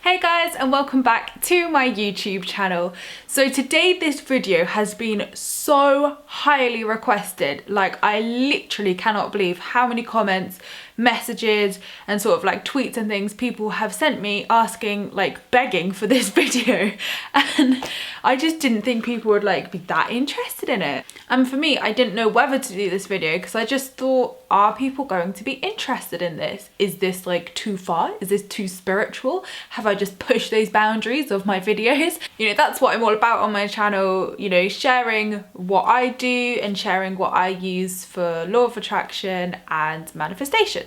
Hey guys, and welcome back to my YouTube channel. So today this video has been so highly requested. Like, I literally cannot believe how many comments, messages and sort of like tweets and things people have sent me asking, like begging for this video, and I just didn't think people would like be that interested in it. And for me, I didn't know whether to do this video because I just thought, are people going to be interested in this? Is this like too far? Is this too spiritual? Have I just pushed those boundaries of my videos? You know, that's what I'm all about on my channel, you know, sharing what I do and sharing what I use for law of attraction and manifestation.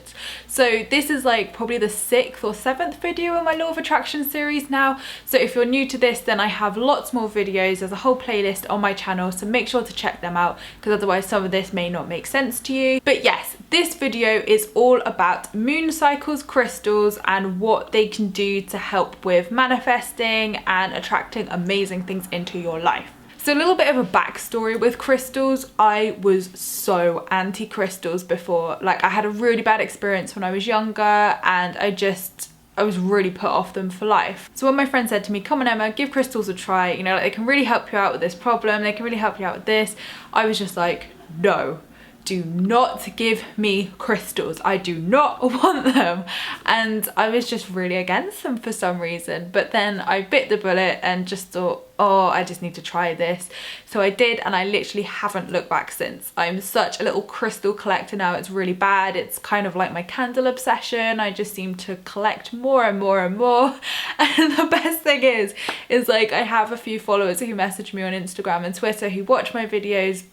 So this is like probably the 6th or 7th video in my law of attraction series now. So if you're new to this, then I have lots more videos. There's a whole playlist on my channel, so make sure to check them out because otherwise some of this may not make sense to you. But yes, this video is all about moon cycles, crystals, and what they can do to help with manifesting and attracting amazing things into your life. So a little bit of a backstory with crystals. I was so anti-crystals before. Like, I had a really bad experience when I was younger and I was really put off them for life. So when my friend said to me, come on Emma, give crystals a try, you know, like, they can really help you out with this problem, they can really help you out with this, I was just like, no. Do not give me crystals. I do not want them. And I was just really against them for some reason. But then I bit the bullet and just thought, oh, I just need to try this. So I did, and I literally haven't looked back since. I'm such a little crystal collector now. It's really bad. It's kind of like my candle obsession. I just seem to collect more and more and more. And the best thing is like, I have a few followers who message me on Instagram and Twitter who watch my videos,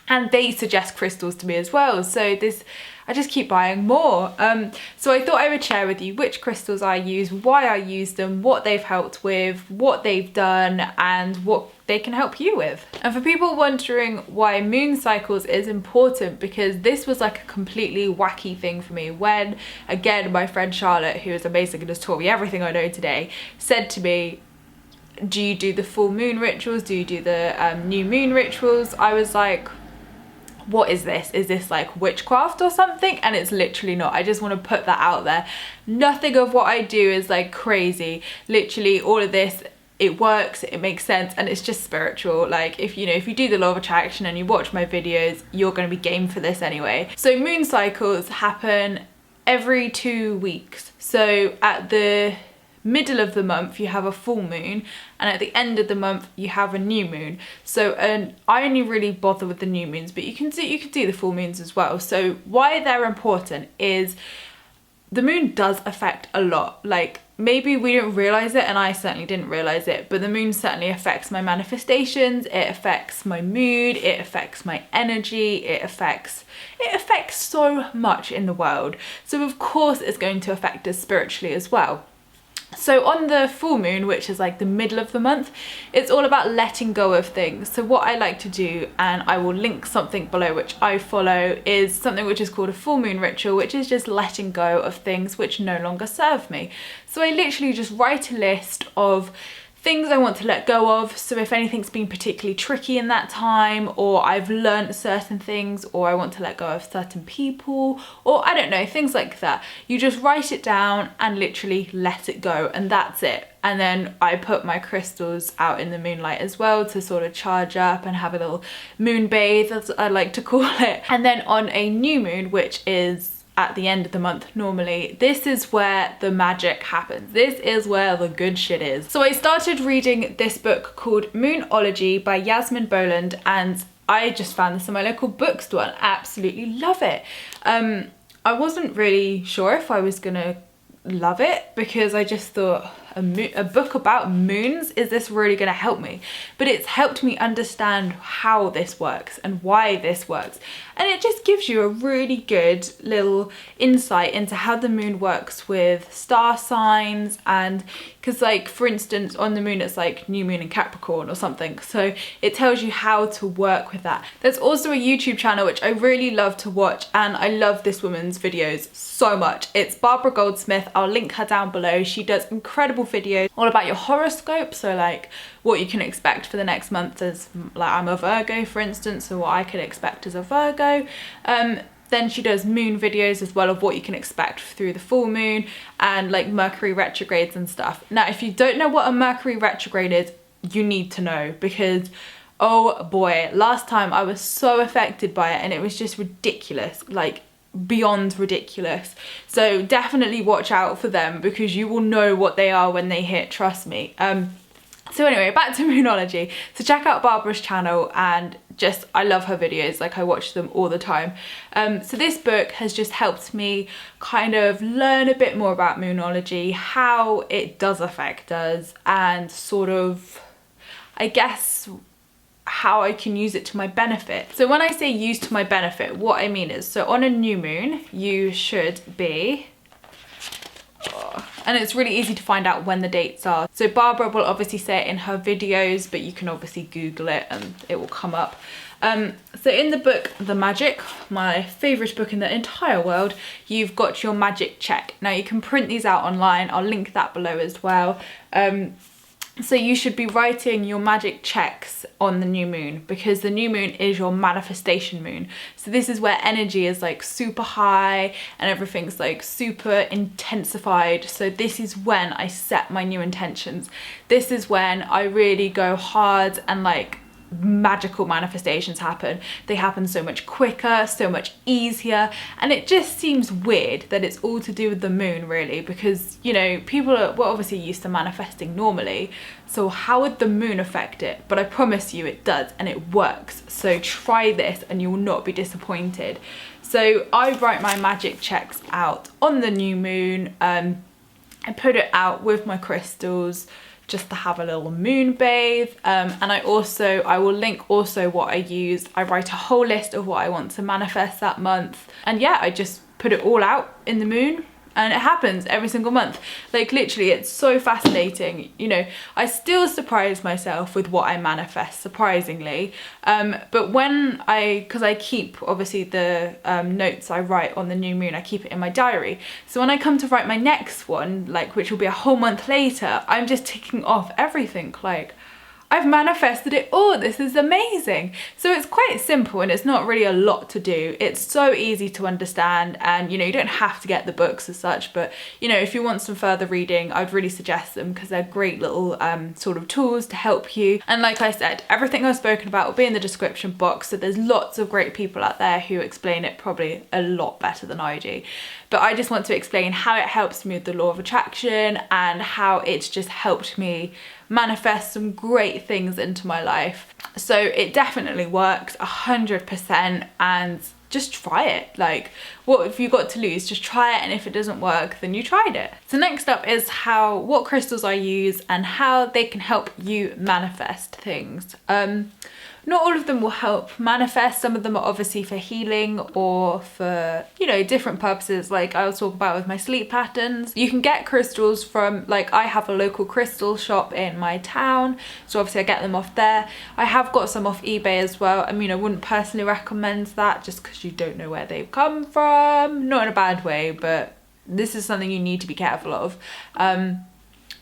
and they suggest crystals to me as well. So I just keep buying more. So I thought I would share with you which crystals I use, why I use them, what they've helped with, what they've done, and what they can help you with. And for people wondering why moon cycles is important, because this was like a completely wacky thing for me when, again, my friend Charlotte, who is amazing and has taught me everything I know today, said to me, do you do the full moon rituals? Do you do the new moon rituals? I was like, what is this? Is this like witchcraft or something? And it's literally not. I just want to put that out there. Nothing of what I do is like crazy. Literally all of this, it works, it makes sense, and it's just spiritual. Like, if you do the law of attraction and you watch my videos, you're going to be game for this anyway. So moon cycles happen every 2 weeks. So at the middle of the month you have a full moon, and at the end of the month you have a new moon. So I only really bother with the new moons, but you can do the full moons as well. So why they're important is the moon does affect a lot. Like, maybe we don't realize it, and I certainly didn't realize it, but the moon certainly affects my manifestations, it affects my mood, it affects my energy, it affects so much in the world. So of course it's going to affect us spiritually as well. So on the full moon, which is like the middle of the month, it's all about letting go of things. So what I like to do, and I will link something below which I follow, is something which is called a full moon ritual, which is just letting go of things which no longer serve me. So I literally just write a list of things I want to let go of. So if anything's been particularly tricky in that time, or I've learned certain things, or I want to let go of certain people, or I don't know, things like that. You just write it down and literally let it go, and that's it. And then I put my crystals out in the moonlight as well to sort of charge up and have a little moon bathe, as I like to call it. And then on a new moon, which is at the end of the month normally, this is where the magic happens. This is where the good shit is. So I started reading this book called Moonology by Yasmin Boland, and I just found this in my local bookstore and absolutely love it. I wasn't really sure if I was gonna love it because I just thought, a book about moons, is this really going to help me? But it's helped me understand how this works and why this works, and it just gives you a really good little insight into how the moon works with star signs. And because, like, for instance, on the moon it's like new moon in Capricorn or something, so it tells you how to work with that. There's also a YouTube channel which I really love to watch, and I love this woman's videos so much. It's Barbara Goldsmith. I'll link her down below. She does incredible videos all about your horoscope, so like what you can expect for the next month, as like I'm a Virgo for instance, so what I could expect as a Virgo. Then she does moon videos as well of what you can expect through the full moon and like Mercury retrogrades and stuff. Now, if you don't know what a Mercury retrograde is, you need to know, because oh boy, last time I was so affected by it and it was just ridiculous, like beyond ridiculous. So definitely watch out for them, because you will know what they are when they hit, trust me. So anyway, back to Moonology. So check out Barbara's channel, and just, I love her videos, like I watch them all the time. So this book has just helped me kind of learn a bit more about Moonology, how it does affect us, and sort of, I guess, how I can use it to my benefit. So when I say use to my benefit, what I mean is, so on a new moon, you should be, and it's really easy to find out when the dates are. So Barbara will obviously say it in her videos, but you can obviously Google it and it will come up. So in the book, The Magic, my favourite book in the entire world, you've got your magic check. Now you can print these out online, I'll link that below as well. So you should be writing your magic checks on the new moon, because the new moon is your manifestation moon. So this is where energy is like super high and everything's like super intensified. So this is when I set my new intentions. This is when I really go hard and like magical manifestations happen. They happen so much quicker, so much easier, and it just seems weird that it's all to do with the moon, really, because, you know, people are, we're obviously used to manifesting normally, so how would the moon affect it? But I promise you it does, and it works. So try this and you will not be disappointed. So I write my magic checks out on the new moon. I put it out with my crystals just to have a little moon bathe, and I will link also what I use. I write a whole list of what I want to manifest that month, and yeah, I just put it all out in the moon, and it happens every single month. Like literally, it's so fascinating. You know, I still surprise myself with what I manifest, surprisingly. But when because I keep obviously the notes I write on the new moon, I keep it in my diary. So when I come to write my next one, like which will be a whole month later, I'm just ticking off everything, like I've manifested it all, this is amazing. So it's quite simple and it's not really a lot to do. It's so easy to understand, and you know, you don't have to get the books as such, but you know, if you want some further reading, I'd really suggest them, because they're great little sort of tools to help you. And like I said, everything I've spoken about will be in the description box, so there's lots of great people out there who explain it probably a lot better than I do. But I just want to explain how it helps me with the law of attraction, and how it's just helped me manifest some great things into my life. So it definitely works 100%, and just try it. Like, what have you got to lose? Just try it, and if it doesn't work, then you tried it. So next up is what crystals I use and how they can help you manifest things. Not all of them will help manifest. Some of them are obviously for healing or for, you know, different purposes, like I'll talk about with my sleep patterns. You can get crystals from, like, I have a local crystal shop in my town, so obviously I get them off there. I have got some off eBay as well. I mean, I wouldn't personally recommend that just because you don't know where they've come from. Not in a bad way, but this is something you need to be careful of.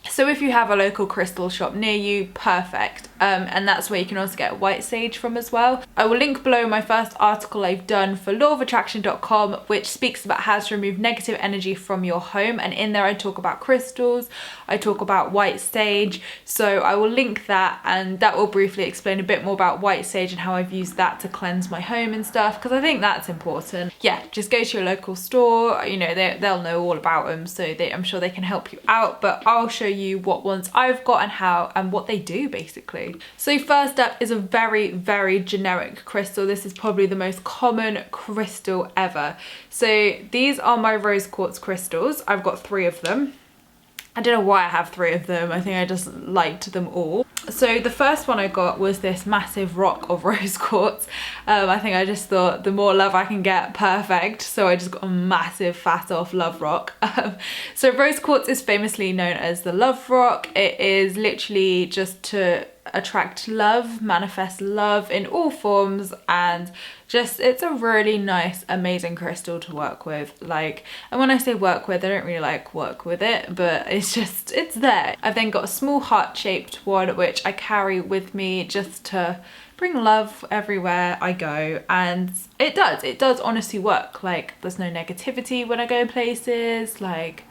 So if you have a local crystal shop near you, perfect. And that's where you can also get white sage from as well. I will link below my first article I've done for lawofattraction.com, which speaks about how to remove negative energy from your home. And in there I talk about crystals, I talk about white sage. So I will link that, and that will briefly explain a bit more about white sage and how I've used that to cleanse my home and stuff, because I think that's important. Yeah, just go to your local store, you know, they'll know all about them, so I'm sure they can help you out, but I'll show you what ones I've got and how and what they do basically. So first up is a very, very generic crystal. This is probably the most common crystal ever. So these are my rose quartz crystals. I've got 3 of them. I don't know why I have 3 of them. I think I just liked them all. So the first one I got was this massive rock of rose quartz. I think I just thought the more love I can get, perfect. So I just got a massive fat off love rock. So rose quartz is famously known as the love rock. It is literally just to attract love, manifest love in all forms, and just, it's a really nice, amazing crystal to work with. Like, and when I say work with, I don't really like work with it, but it's just, it's there. I've then got a small heart-shaped one which I carry with me just to bring love everywhere I go, and it does honestly work. Like, there's no negativity when I go places. Like,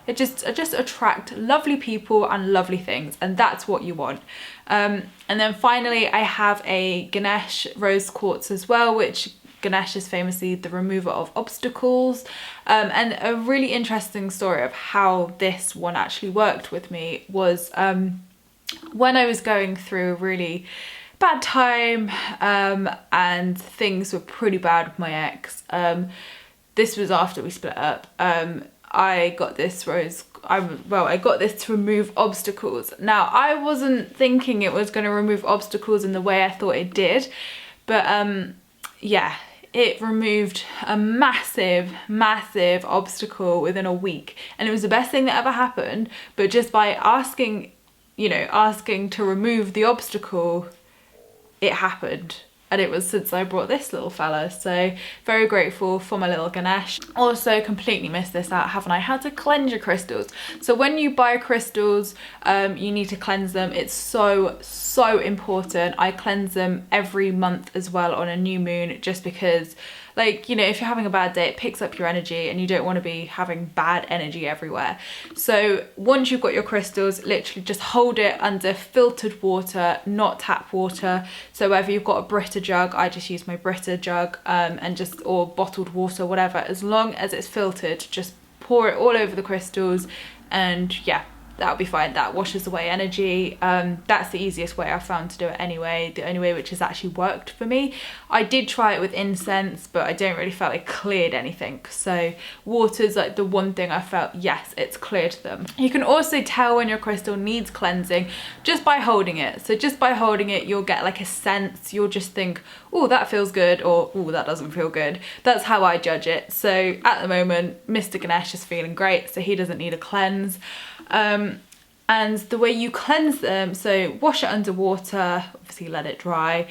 I just attract lovely people and lovely things, and that's what you want. And then finally I have a Ganesh rose quartz as well, which Ganesh is famously the remover of obstacles. And a really interesting story of how this one actually worked with me was when I was going through a really bad time, and things were pretty bad with my ex. This was after we split up. I got this rose, I got this to remove obstacles. Now, I wasn't thinking it was going to remove obstacles in the way I thought it did, but yeah, it removed a massive obstacle within a week, and it was the best thing that ever happened. But just by asking, you know, asking to remove the obstacle, it happened. And it was since I brought this little fella. So very grateful for my little Ganesh. Also completely missed this out, haven't I? How to cleanse your crystals. So when you buy crystals, you need to cleanse them. It's so important. I cleanse them every month as well on a new moon, just because, like, you know, if you're having a bad day, it picks up your energy and you don't want to be having bad energy everywhere. So once you've got your crystals, literally just hold it under filtered water, not tap water. So whether you've got a Brita jug, I just use my Brita jug, or bottled water, whatever, as long as it's filtered, just pour it all over the crystals, and yeah, that'll be fine. That washes away energy. That's the easiest way I found to do it anyway. The only way which has actually worked for me. I did try it with incense, but I don't really feel it cleared anything. So water's like the one thing I felt, yes, it's cleared them. You can also tell when your crystal needs cleansing just by holding it. So just by holding it, you'll get like a sense. You'll just think, oh, that feels good, or oh, that doesn't feel good. That's how I judge it. So at the moment, Mr. Ganesh is feeling great, so he doesn't need a cleanse. And the way you cleanse them, so wash it under water, obviously let it dry,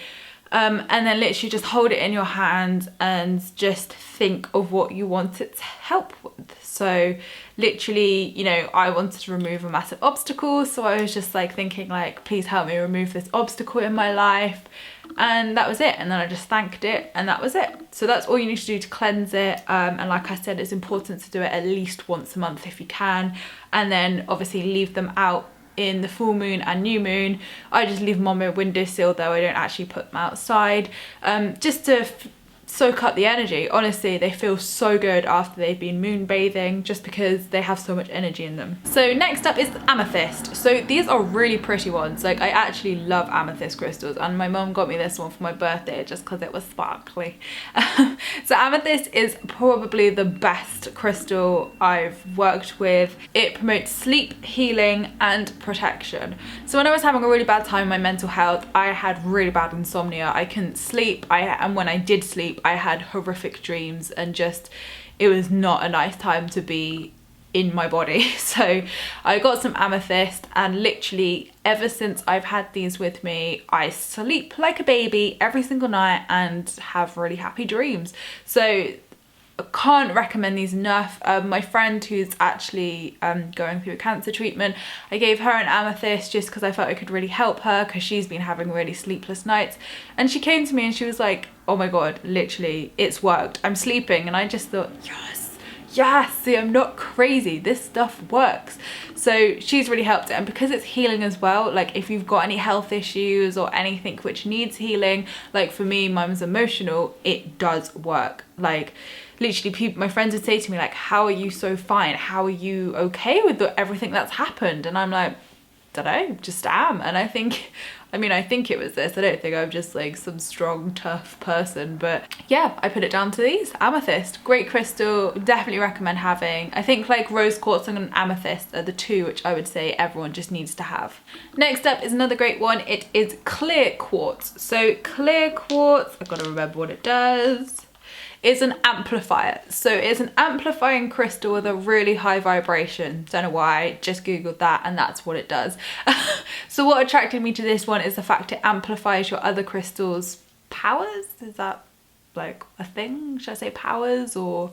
and then literally just hold it in your hand and just think of what you want it to help with. So literally, you know, I wanted to remove a massive obstacle, so I was just like thinking like, please help me remove this obstacle in my life. And that was it. And then I just thanked it, and that was it. So that's all you need to do to cleanse it. And like I said, it's important to do it at least once a month if you can. And then obviously leave them out in the full moon and new moon. I just leave them on my windowsill though. I don't actually put them outside, just to soak up the energy. Honestly, they feel so good after they've been moon bathing, just because they have so much energy in them. So next up is amethyst. So these are really pretty ones. Like, I actually love amethyst crystals, and my mum got me this one for my birthday just because it was sparkly. So amethyst is probably the best crystal I've worked with. It promotes sleep, healing and protection. So when I was having a really bad time in my mental health, I had really bad insomnia. I couldn't sleep, and when I did sleep, I had horrific dreams, and just, it was not a nice time to be in my body. So I got some amethyst, and literally ever since I've had these with me, I sleep like a baby every single night and have really happy dreams. So I can't recommend these enough. My friend who's actually going through cancer treatment, I gave her an amethyst just because I felt it could really help her, because she's been having really sleepless nights. And she came to me and she was like, oh my god, literally it's worked, I'm sleeping. And I just thought, yes, see, I'm not crazy, this stuff works. So she's really helped it, and because it's healing as well, like if you've got any health issues or anything which needs healing, like for me, mine's emotional, it does work. Like literally, my friends would say to me like, how are you so fine? How are you okay with everything that's happened? And I'm like, dunno, just am. And I think it was this. I don't think I'm just like some strong, tough person, but yeah, I put it down to these. Amethyst, great crystal, definitely recommend having. I think like rose quartz and amethyst are the two which I would say everyone just needs to have. Next up is another great one. It is clear quartz. So clear quartz, I've got to remember what it does. It's an amplifier. So it's an amplifying crystal with a really high vibration. Don't know why, just googled that and that's what it does. So what attracted me to this one is the fact it amplifies your other crystals' powers. Is that like a thing? Should I say powers or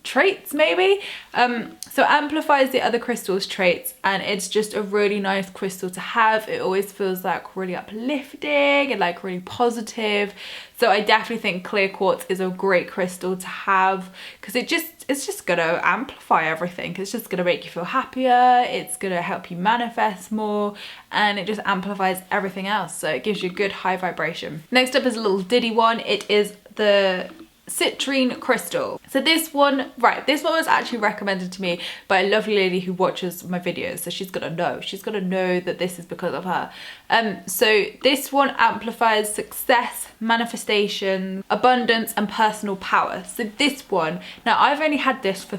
traits maybe. So amplifies the other crystals' traits, and it's just a really nice crystal to have. It always feels like really uplifting and like really positive. So I definitely think clear quartz is a great crystal to have, because it's just gonna amplify everything. It's just gonna make you feel happier, it's gonna help you manifest more, and it just amplifies everything else. So it gives you a good high vibration. Next up is a little diddy one. It is the citrine crystal. So this one was actually recommended to me by a lovely lady who watches my videos, so she's gonna know that this is because of her. So this one amplifies success, manifestation, abundance, and personal power. So this one, now I've only had this for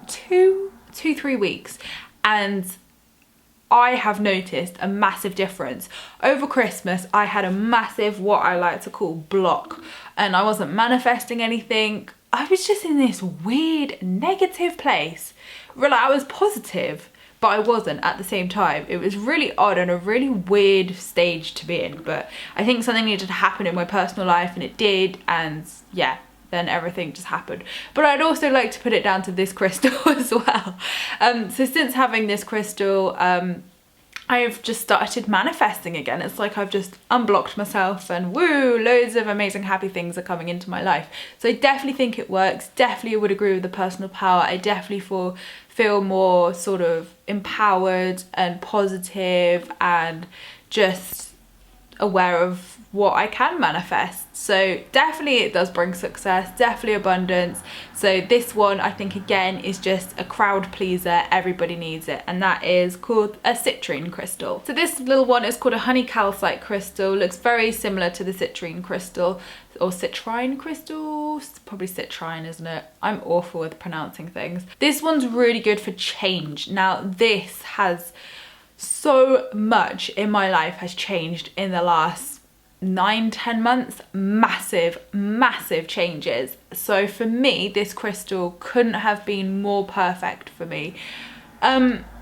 3 weeks, and I have noticed a massive difference. Over Christmas, I had a massive, what I like to call, block, and I wasn't manifesting anything. I was just in this weird negative place. Really, I was positive, but I wasn't at the same time. It was really odd and a really weird stage to be in, but I think something needed to happen in my personal life, and it did, and yeah, then everything just happened. But I'd also like to put it down to this crystal as well. So since having this crystal, I've just started manifesting again. It's like I've just unblocked myself, and woo, loads of amazing happy things are coming into my life. So I definitely think it works. Definitely would agree with the personal power. I definitely feel more sort of empowered and positive and just aware of what I can manifest. So definitely it does bring success, definitely abundance. So this one, I think, again, is just a crowd pleaser. Everybody needs it, and that is called a citrine crystal. So this little one is called a honey calcite crystal. Looks very similar to the citrine crystal, or citrine crystal. It's probably citrine, isn't it? I'm awful with pronouncing things. This one's really good for change. Now this has so much in my life has changed in the last 9-10 months. Massive changes. So for me, this crystal couldn't have been more perfect for me.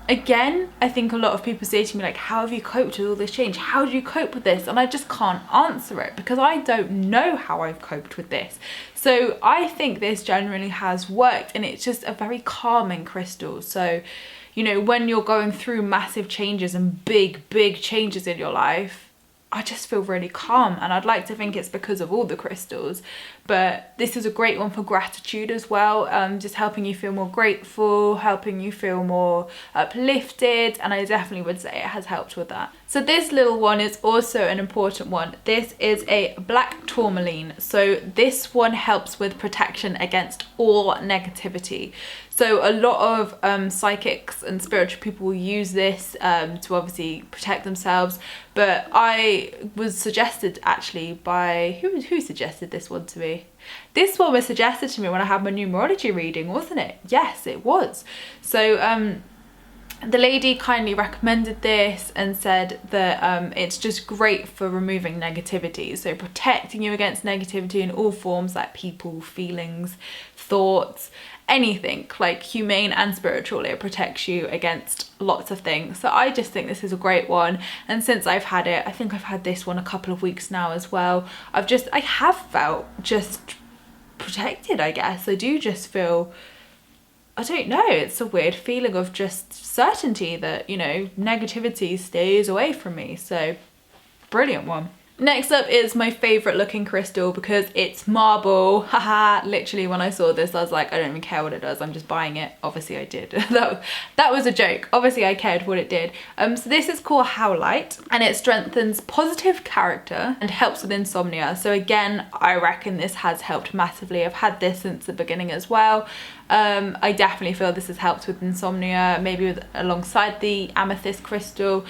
Again, I think a lot of people say to me, like, how have you coped with all this change? How do you cope with this? And I just can't answer it, because I don't know how I've coped with this. So I think this generally has worked, and it's just a very calming crystal. So, you know, when you're going through massive changes and big changes in your life, I just feel really calm, and I'd like to think it's because of all the crystals. But this is a great one for gratitude as well, just helping you feel more grateful, helping you feel more uplifted, and I definitely would say it has helped with that. So this little one is also an important one. This is a black tourmaline. So this one helps with protection against all negativity. So a lot of psychics and spiritual people will use this to obviously protect themselves. But I was suggested actually by, who suggested this one to me? This one was suggested to me when I had my numerology reading, wasn't it? Yes, it was. So the lady kindly recommended this and said that it's just great for removing negativity. So protecting you against negativity in all forms, like people, feelings, thoughts, anything, like humane and spiritual. It protects you against lots of things. So I just think this is a great one, and since I've had it, I think I've had this one a couple of weeks now as well, I have felt just protected, I guess. I do just feel, I don't know, it's a weird feeling of just certainty that, you know, negativity stays away from me. So brilliant one. Next up is my favourite looking crystal, because it's marble. Haha, literally when I saw this I was like, I don't even care what it does, I'm just buying it. Obviously I did. that was a joke. Obviously I cared what it did. So this is called Howlite, and it strengthens positive character and helps with insomnia. So again, I reckon this has helped massively. I've had this since the beginning as well. I definitely feel this has helped with insomnia, maybe alongside the amethyst crystal.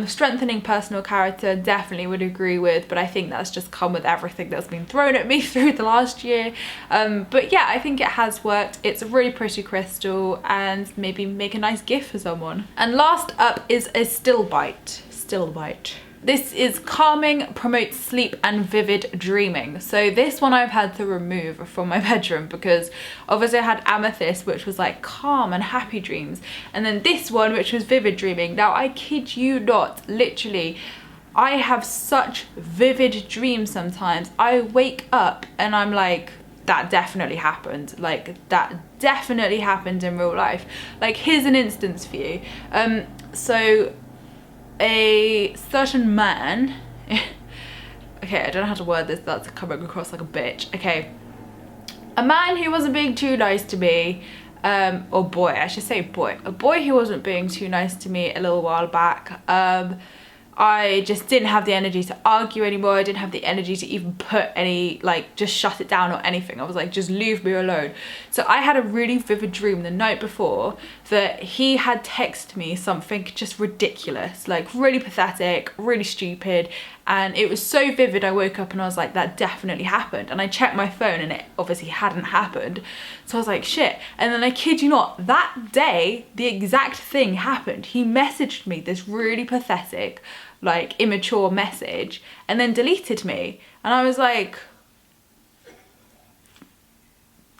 Strengthening personal character, definitely would agree with, but I think that's just come with everything that's been thrown at me through the last year. But yeah, I think it has worked. It's a really pretty crystal, and maybe make a nice gift for someone. And last up is a stillbite. This is calming, promotes sleep and vivid dreaming. So this one I've had to remove from my bedroom, because obviously I had amethyst, which was like calm and happy dreams, and then this one, which was vivid dreaming. Now I kid you not, literally I have such vivid dreams sometimes. I wake up and I'm like that definitely happened. Like, that definitely happened in real life. Like, here's an instance for you. So a certain man, okay, I don't know how to word this, that's coming across like a bitch. Okay, a man who wasn't being too nice to me, or boy, I should say boy. A boy who wasn't being too nice to me a little while back. I just didn't have the energy to argue anymore. I didn't have the energy to even put any, like, just shut it down or anything. I was like, just leave me alone. So I had a really vivid dream the night before that he had texted me something just ridiculous, like really pathetic, really stupid. And it was so vivid, I woke up and I was like, that definitely happened. And I checked my phone and it obviously hadn't happened. So I was like, shit. And then I kid you not, that day, the exact thing happened. He messaged me this really pathetic, like immature message and then deleted me. And I was like,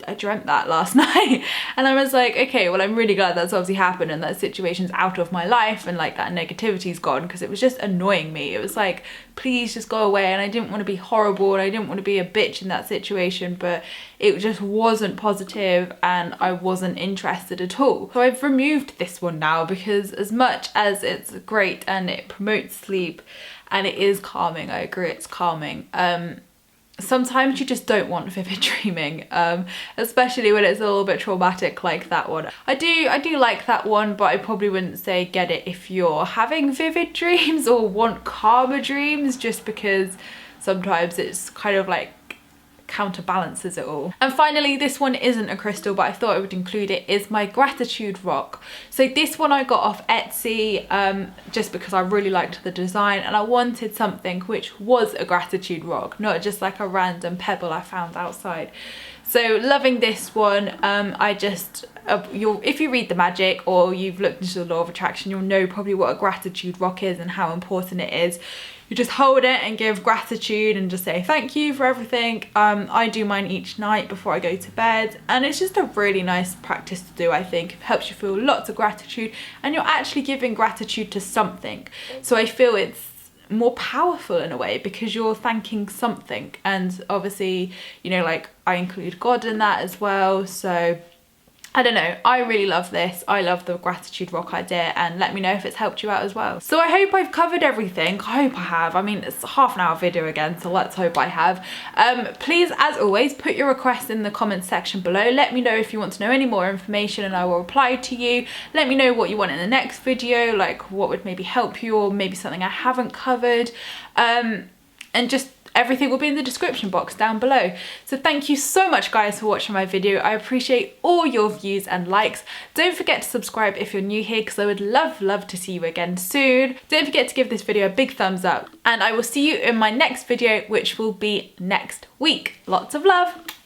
I dreamt that last night. And I was like, okay, well, I'm really glad that's obviously happened and that situation's out of my life and like that negativity's gone, because it was just annoying me. It was like, please just go away. And I didn't want to be horrible and I didn't want to be a bitch in that situation, but it just wasn't positive and I wasn't interested at all. So I've removed this one now, because as much as it's great and it promotes sleep and it is calming, I agree it's calming, sometimes you just don't want vivid dreaming, especially when it's a little bit traumatic like that one. I do like that one, but I probably wouldn't say get it if you're having vivid dreams or want calmer dreams, just because sometimes it's kind of like counterbalances it all. And finally, this one isn't a crystal, but I thought I would include it, is my gratitude rock. So this one I got off Etsy, just because I really liked the design and I wanted something which was a gratitude rock, not just like a random pebble I found outside. So loving this one. I just, if you read the magic or you've looked into the law of attraction, you'll know probably what a gratitude rock is and how important it is. You just hold it and give gratitude and just say thank you for everything. I do mine each night before I go to bed, and it's just a really nice practice to do. I think it helps you feel lots of gratitude and you're actually giving gratitude to something. So I feel it's more powerful in a way because you're thanking something, and obviously, you know, like I include God in that as well. So I don't know, I really love this. I love the gratitude rock idea, and let me know if it's helped you out as well. So I hope I've covered everything. I hope I have. I mean, it's a half-an-hour video again, so let's hope I have. Please, as always, put your requests in the comments section below. Let me know if you want to know any more information and I will reply to you. Let me know what you want in the next video, like what would maybe help you or maybe something I haven't covered. And just everything will be in the description box down below. So thank you so much guys for watching my video. I appreciate all your views and likes. Don't forget to subscribe if you're new here, because I would love to see you again soon. Don't forget to give this video a big thumbs up, and I will see you in my next video, which will be next week. Lots of love.